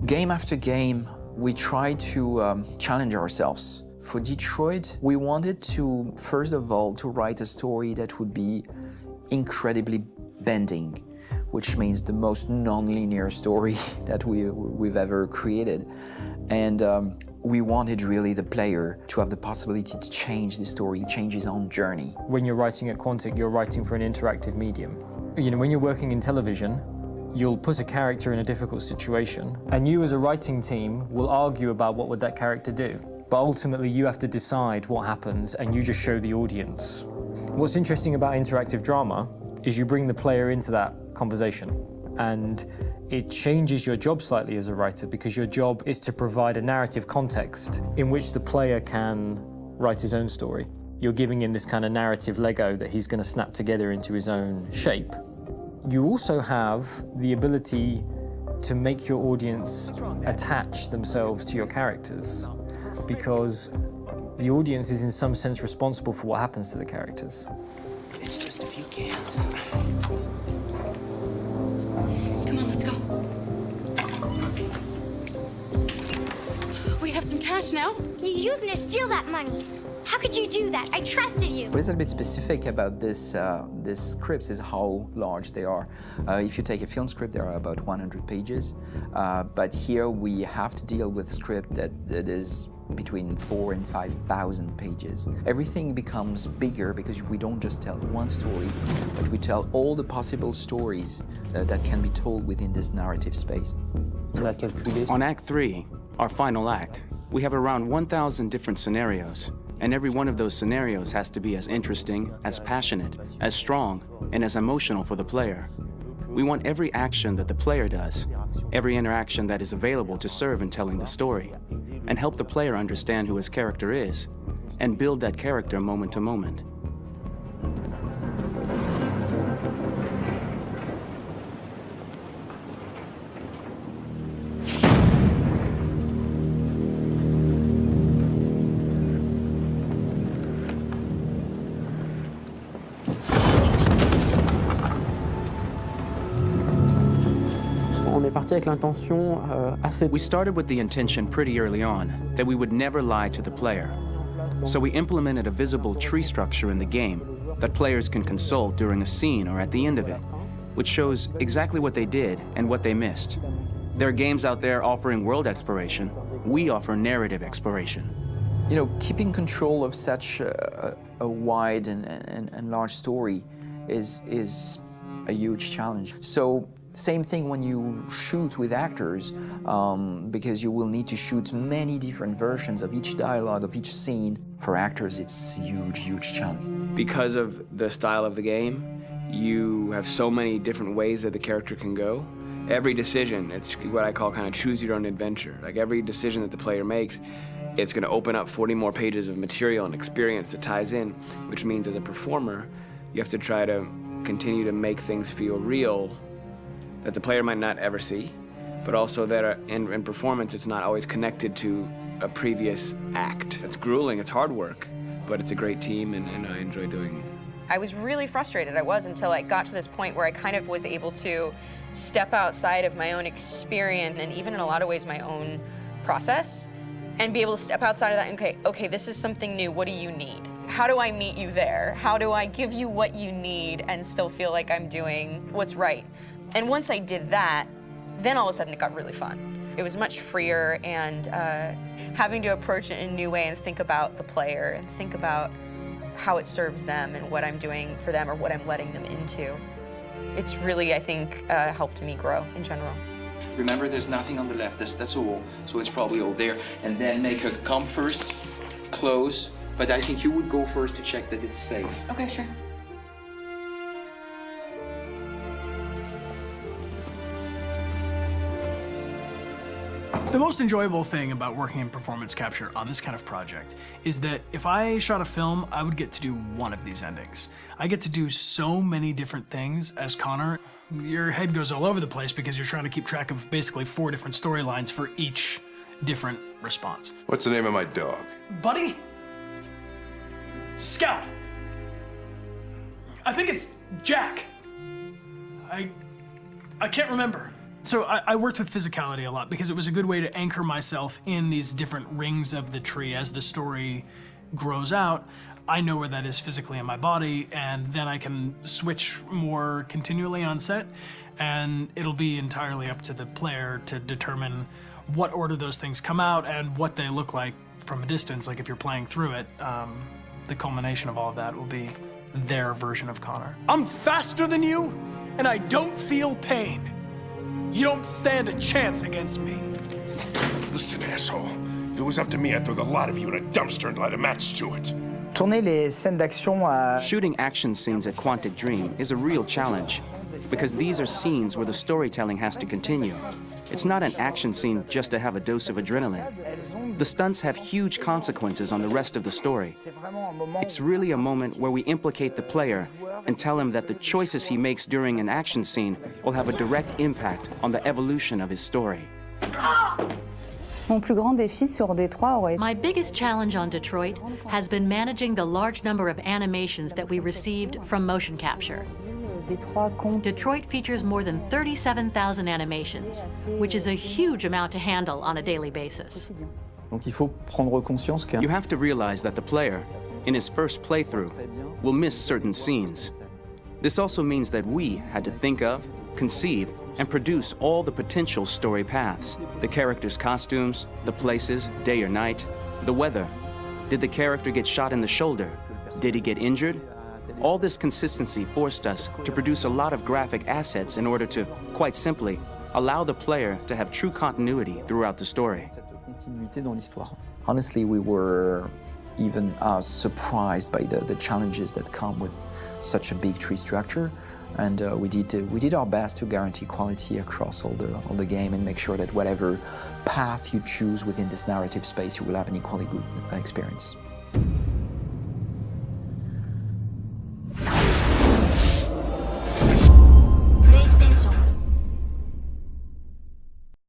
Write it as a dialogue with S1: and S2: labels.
S1: Game after game, we try to challenge ourselves. For Detroit, we wanted to, first of all, to write a story that would be incredibly bending, which means the most non-linear story that we've ever created. And we wanted really the player to have the possibility to change the story, change his own journey.
S2: When you're writing at Quantic, you're writing for an interactive medium. You know, when you're working in television, you'll put a character in a difficult situation, and you as a writing team will argue about what would that character do. But ultimately, you have to decide what happens, and you just show the audience. What's interesting about interactive drama is you bring the player into that conversation, and it changes your job slightly as a writer, because your job is to provide a narrative context in which the player can write his own story. You're giving him this kind of narrative Lego that he's going to snap together into his own shape. You also have the ability to make your audience attach themselves to your characters, because the audience is in some sense responsible for what happens to the characters.
S3: It's just a few cans.
S4: Come on, let's go. We have some cash now.
S5: You used me to steal that money. How could you do that? I trusted you.
S1: What is a bit specific about these scripts is how large they are. If you take a film script, there are about 100 pages. But here we have to deal with a script that is between 4,000 and 5,000 pages. Everything becomes bigger because we don't just tell one story, but we tell all the possible stories that can be told within this narrative space.
S6: On Act 3, our final act, we have around 1,000 different scenarios. And every one of those scenarios has to be as interesting, as passionate, as strong, and as emotional for the player. We want every action that the player does, every interaction that is available to serve in telling the story, and help the player understand who his character is, and build that character moment to moment. We started with the intention pretty early on that we would never lie to the player. So we implemented a visible tree structure in the game that players can consult during a scene or at the end of it, which shows exactly what they did and what they missed. There are games out there offering world exploration. We offer narrative exploration.
S1: You know, keeping control of such a wide and large story is a huge challenge. So, same thing when you shoot with actors, because you will need to shoot many different versions of each dialogue, of each scene. For actors, it's a huge, huge challenge.
S3: Because of the style of the game, you have so many different ways that the character can go. Every decision, it's what I call kind of choose your own adventure. Like every decision that the player makes, it's going to open up 40 more pages of material and experience that ties in, which means as a performer, you have to try to continue to make things feel real that the player might not ever see, but also that in performance, it's not always connected to a previous act. It's grueling, it's hard work, but it's a great team, and I enjoy doing it.
S7: I was really frustrated, until I got to this point where I kind of was able to step outside of my own experience and even in a lot of ways my own process, and be able to step outside of that and, okay, this is something new, what do you need? How do I meet you there? How do I give you what you need and still feel like I'm doing what's right? And once I did that, then all of a sudden it got really fun. It was much freer, and having to approach it in a new way and think about the player and think about how it serves them and what I'm doing for them or what I'm letting them into. It's really, I think, helped me grow in general.
S1: Remember, there's nothing on the left, that's all, so it's probably all there. And then make her come first, close, but I think you would go first to check that it's safe.
S7: Okay, sure.
S8: The most enjoyable thing about working in performance capture on this kind of project is that if I shot a film, I would get to do one of these endings. I get to do so many different things as Connor. Your head goes all over the place because you're trying to keep track of basically 4 different storylines for each different response.
S9: What's the name of my dog?
S8: Buddy? Scout. I think it's Jack. I can't remember. So I worked with physicality a lot because it was a good way to anchor myself in these different rings of the tree. As the story grows out, I know where that is physically in my body, and then I can switch more continually on set, and it'll be entirely up to the player to determine what order those things come out and what they look like from a distance. Like if you're playing through it, the culmination of all of that will be their version of Connor. I'm faster than you, and I don't feel pain. You don't stand a chance against me.
S9: Listen, asshole. If it was up to me, I'd throw the lot of you in a dumpster and light a match to it.
S10: Tourner les scènes d'action à...
S6: Shooting action scenes at Quantic Dream is a real challenge, because these are scenes where the storytelling has to continue. It's not an action scene just to have a dose of adrenaline. The stunts have huge consequences on the rest of the story. It's really a moment where we implicate the player and tell him that the choices he makes during an action scene will have a direct impact on the evolution of his story.
S11: Mon plus grand défi sur Détroit aurait...
S12: My biggest challenge on Detroit has been managing the large number of animations that we received from motion capture. Detroit features more than 37,000 animations, which is a huge amount to handle on a daily basis.
S6: You have to realize that the player, in his first playthrough, will miss certain scenes. This also means that we had to think of, conceive, and produce all the potential story paths. The characters' costumes, the places, day or night, the weather. Did the character get shot in the shoulder? Did he get injured? All this consistency forced us to produce a lot of graphic assets in order to, quite simply, allow the player to have true continuity throughout the story.
S1: Honestly, we were even surprised by the challenges that come with such a big tree structure. And we did our best to guarantee quality across all the game and make sure that whatever path you choose within this narrative space, you will have an equally good experience.